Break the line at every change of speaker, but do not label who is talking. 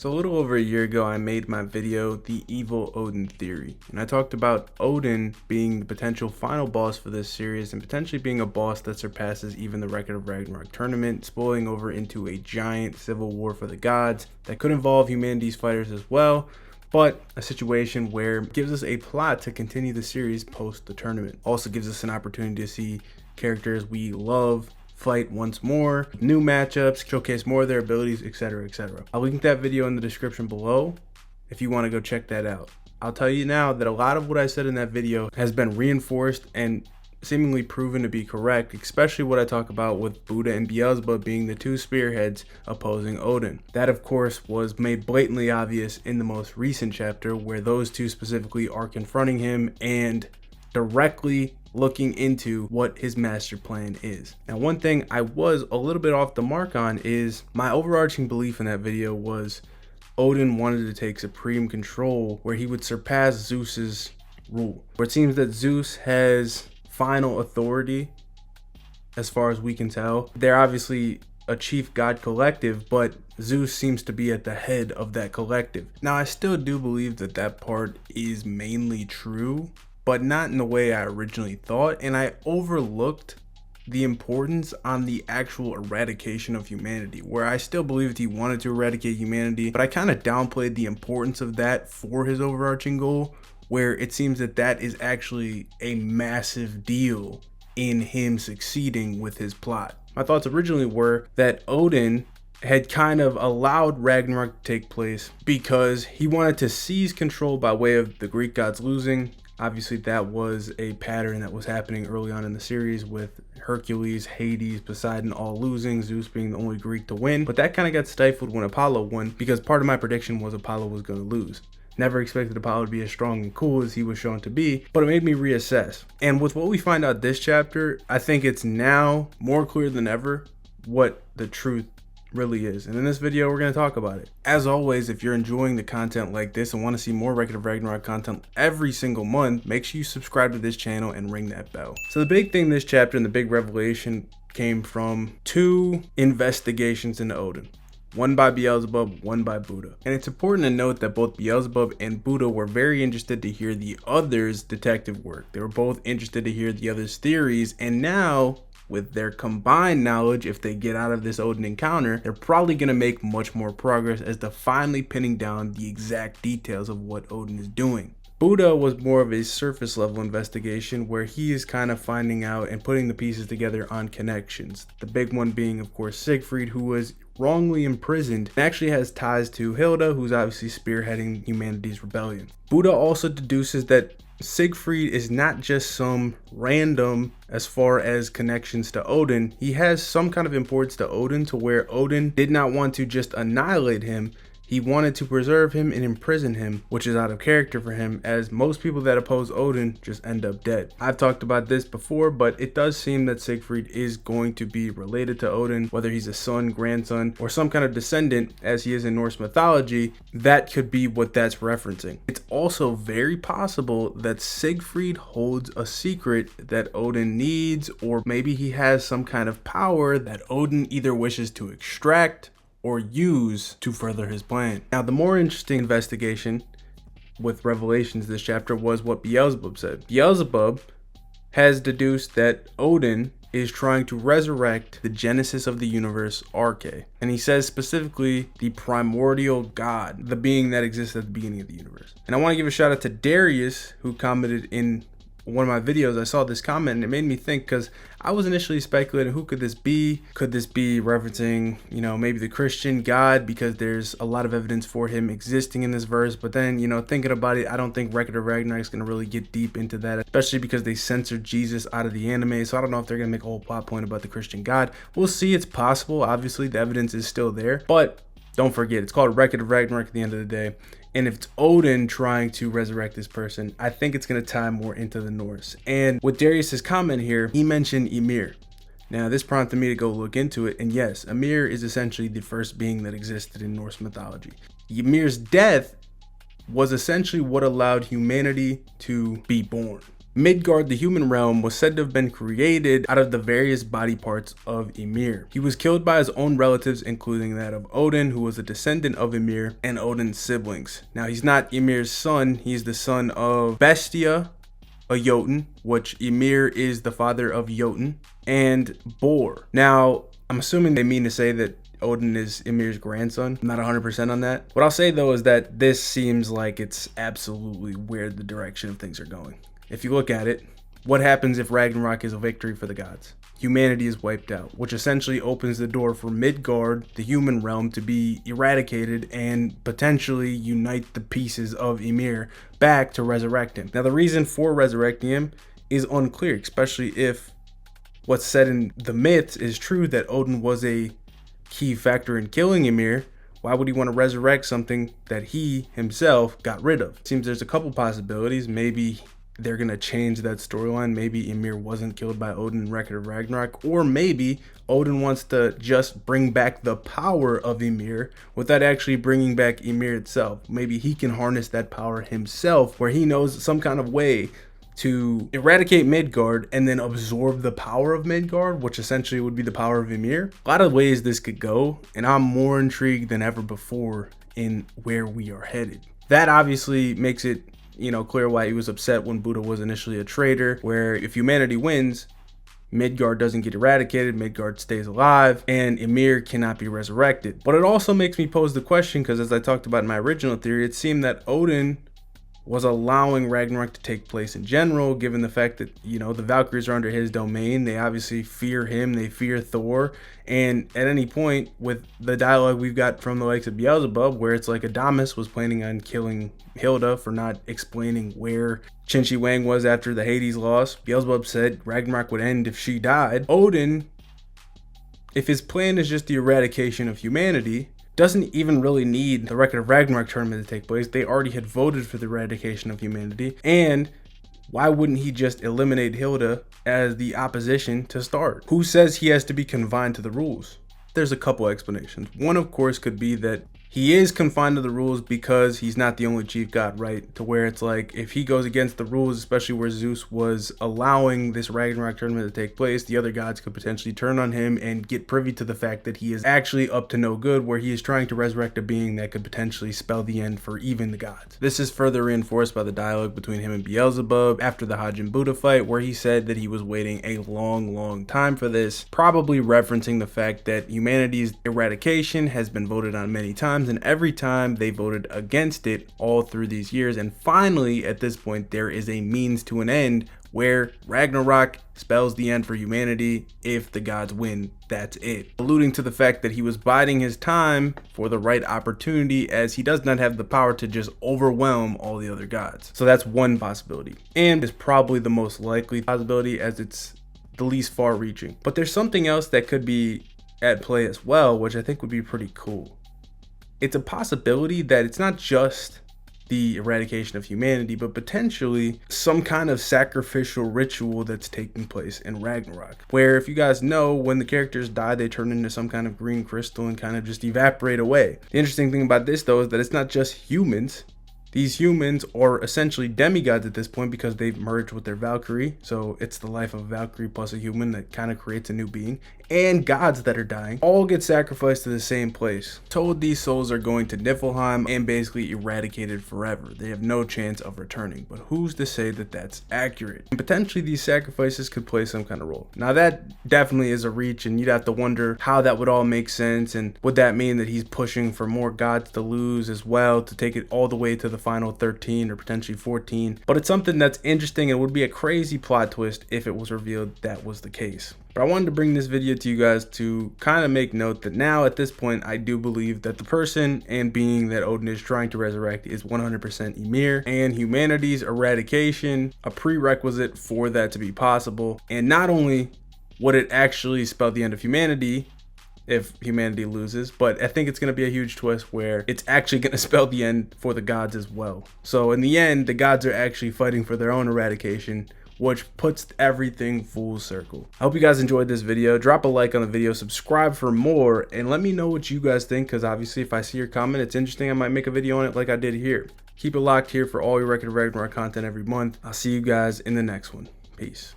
So a little over a year ago, I made my video, The Evil Odin Theory, and I talked about Odin being the potential final boss for this series and potentially being a boss that surpasses even the Record of Ragnarok tournament, spoiling over into a giant civil war for the gods that could involve humanity's fighters as well, but a situation where it gives us a plot to continue the series post the tournament. Also gives us an opportunity to see characters we love fight once more, new matchups, showcase more of their abilities, etc, etc. I'll link that video in the description below if you want to go check that out. I'll tell you now that a lot of what I said in that video has been reinforced and seemingly proven to be correct, especially what I talk about with Buddha and Beelzebub being the two spearheads opposing Odin. That of course was made blatantly obvious in the most recent chapter where those two specifically are confronting him and directly looking into what his master plan is. Now, one thing I was a little bit off the mark on is my overarching belief in that video was Odin wanted to take supreme control where he would surpass Zeus's rule. Where it seems that Zeus has final authority as far as we can tell. They're obviously a chief god collective, but Zeus seems to be at the head of that collective. Now, I still do believe that that part is mainly true, but not in the way I originally thought, and I overlooked the importance on the actual eradication of humanity, where I still believe that he wanted to eradicate humanity, but I kind of downplayed the importance of that for his overarching goal, where it seems that that is actually a massive deal in him succeeding with his plot. My thoughts originally were that Odin had kind of allowed Ragnarok to take place because he wanted to seize control by way of the Greek gods losing. Obviously, that was a pattern that was happening early on in the series with Hercules, Hades, Poseidon all losing, Zeus being the only Greek to win. But that kind of got stifled when Apollo won because part of my prediction was Apollo was going to lose. Never expected Apollo to be as strong and cool as he was shown to be, but it made me reassess. And with what we find out this chapter, I think it's now more clear than ever what the truth really is, and in this video we're going to talk about it. As always, if you're enjoying the content like this and want to see more Record of Ragnarok content every single month, make sure you subscribe to this channel and ring that bell. So the big thing this chapter and the big revelation came from two investigations into Odin. One by Beelzebub, one by Buddha. And it's important to note that both Beelzebub and Buddha were very interested to hear the other's detective work. They were both interested to hear the other's theories, and now with their combined knowledge, if they get out of this Odin encounter, they're probably going to make much more progress as to finally pinning down the exact details of what Odin is doing. Buddha was more of a surface level investigation where he is kind of finding out and putting the pieces together on connections. The big one being, of course, Siegfried, who was wrongly imprisoned and actually has ties to Hilda, who's obviously spearheading humanity's rebellion. Buddha also deduces that Siegfried is not just some random as far as connections to Odin. He has some kind of importance to Odin to where Odin did not want to just annihilate him. He wanted to preserve him and imprison him, which is out of character for him, as most people that oppose Odin just end up dead. I've talked about this before, but it does seem that Siegfried is going to be related to Odin, whether he's a son, grandson, or some kind of descendant as he is in Norse mythology. That could be what that's referencing. It's also very possible that Siegfried holds a secret that Odin needs, or maybe he has some kind of power that Odin either wishes to extract or use to further his plan. Now, the more interesting investigation with revelations this chapter was what Beelzebub said. Beelzebub has deduced that Odin is trying to resurrect the genesis of the universe, Arche. And he says specifically the primordial god, the being that exists at the beginning of the universe. And I want to give a shout out to Darius, who commented in one of my videos. I saw this comment and it made me think, because I was initially speculating, who could this be? Could this be referencing, maybe the Christian God, because there's a lot of evidence for him existing in this verse. But then, thinking about it, I don't think Record of Ragnarok is going to really get deep into that, especially because they censored Jesus out of the anime. So I don't know if they're going to make a whole plot point about the Christian God. We'll see. It's possible. Obviously, the evidence is still there, but don't forget, it's called Record of Ragnarok at the end of the day. And if it's Odin trying to resurrect this person, I think it's going to tie more into the Norse. And with Darius's comment here, he mentioned Ymir. Now, this prompted me to go look into it. And yes, Ymir is essentially the first being that existed in Norse mythology. Ymir's death was essentially what allowed humanity to be born. Midgard, the human realm, was said to have been created out of the various body parts of Ymir. He was killed by his own relatives, including that of Odin, who was a descendant of Ymir, and Odin's siblings. Now, he's not Ymir's son, he's the son of Bestia, a Jotun, which Ymir is the father of Jotun, and Bor. Now, I'm assuming they mean to say that Odin is Ymir's grandson. I'm not 100% on that. What I'll say though is that this seems like it's absolutely where the direction of things are going. If you look at it, what happens if Ragnarok is a victory for the gods? Humanity is wiped out, which essentially opens the door for Midgard, the human realm, to be eradicated and potentially unite the pieces of Ymir back to resurrect him. Now, the reason for resurrecting him is unclear, especially if what's said in the myths is true, that Odin was a key factor in killing Ymir. Why would he want to resurrect something that he himself got rid of? Seems there's a couple possibilities. Maybe they're going to change that storyline. Maybe Ymir wasn't killed by Odin in Record of Ragnarok, or maybe Odin wants to just bring back the power of Ymir without actually bringing back Ymir itself. Maybe he can harness that power himself, where he knows some kind of way to eradicate Midgard and then absorb the power of Midgard, which essentially would be the power of Ymir. A lot of ways this could go, and I'm more intrigued than ever before in where we are headed. That obviously makes it clear why he was upset when Buddha was initially a traitor, where if humanity wins, Midgard doesn't get eradicated, Midgard stays alive, and Ymir cannot be resurrected. But it also makes me pose the question, because as I talked about in my original theory, it seemed that Odin was allowing Ragnarok to take place in general, given the fact that, the Valkyries are under his domain. They obviously fear him, they fear Thor, and at any point with the dialogue we've got from the likes of Beelzebub, where it's like Adamas was planning on killing Hilda for not explaining where Qin Shi Huang was after the Hades loss. Beelzebub said Ragnarok would end if she died. Odin, if his plan is just the eradication of humanity, doesn't even really need the Record of Ragnarok tournament to take place. They already had voted for the eradication of humanity. And why wouldn't he just eliminate Hilda as the opposition to start? Who says he has to be confined to the rules? There's a couple explanations. One, of course, could be that he is confined to the rules because he's not the only chief god, right? To where it's like, if he goes against the rules, especially where Zeus was allowing this Ragnarok tournament to take place, the other gods could potentially turn on him and get privy to the fact that he is actually up to no good, where he is trying to resurrect a being that could potentially spell the end for even the gods. This is further reinforced by the dialogue between him and Beelzebub after the Hajin Buddha fight, where he said that he was waiting a long time for this, probably referencing the fact that humanity's eradication has been voted on many times, and every time they voted against it all through these years. And finally, at this point, there is a means to an end where Ragnarok spells the end for humanity. If the gods win, that's it. Alluding to the fact that he was biding his time for the right opportunity, as he does not have the power to just overwhelm all the other gods. So that's one possibility, and is probably the most likely possibility, as it's the least far reaching. But there's something else that could be at play as well, which I think would be pretty cool. It's a possibility that it's not just the eradication of humanity, but potentially some kind of sacrificial ritual that's taking place in Ragnarok, where, if you guys know, when the characters die, they turn into some kind of green crystal and kind of just evaporate away. The interesting thing about this, though, is that it's not just humans. These humans are essentially demigods at this point because they've merged with their Valkyrie. So it's the life of a Valkyrie plus a human that kind of creates a new being. And gods that are dying all get sacrificed to the same place. Told these souls are going to Niflheim and basically eradicated forever. They have no chance of returning. But who's to say that that's accurate? And potentially these sacrifices could play some kind of role. Now that definitely is a reach, and you'd have to wonder how that would all make sense. And would that mean that he's pushing for more gods to lose as well, to take it all the way to the final 13 or potentially 14? But it's something that's interesting, and would be a crazy plot twist if it was revealed that was the case. But I wanted to bring this video to you guys to kind of make note that now at this point, I do believe that the person and being that Odin is trying to resurrect is 100% Ymir, and humanity's eradication a prerequisite for that to be possible. And not only would it actually spell the end of humanity if humanity loses, but I think it's going to be a huge twist where it's actually going to spell the end for the gods as well. So in the end, the gods are actually fighting for their own eradication, which puts everything full circle. I hope you guys enjoyed this video. Drop a like on the video, subscribe for more, and let me know what you guys think, because obviously if I see your comment, it's interesting, I might make a video on it like I did here. Keep it locked here for all your Record of Ragnarok content every month. I'll see you guys in the next one. Peace.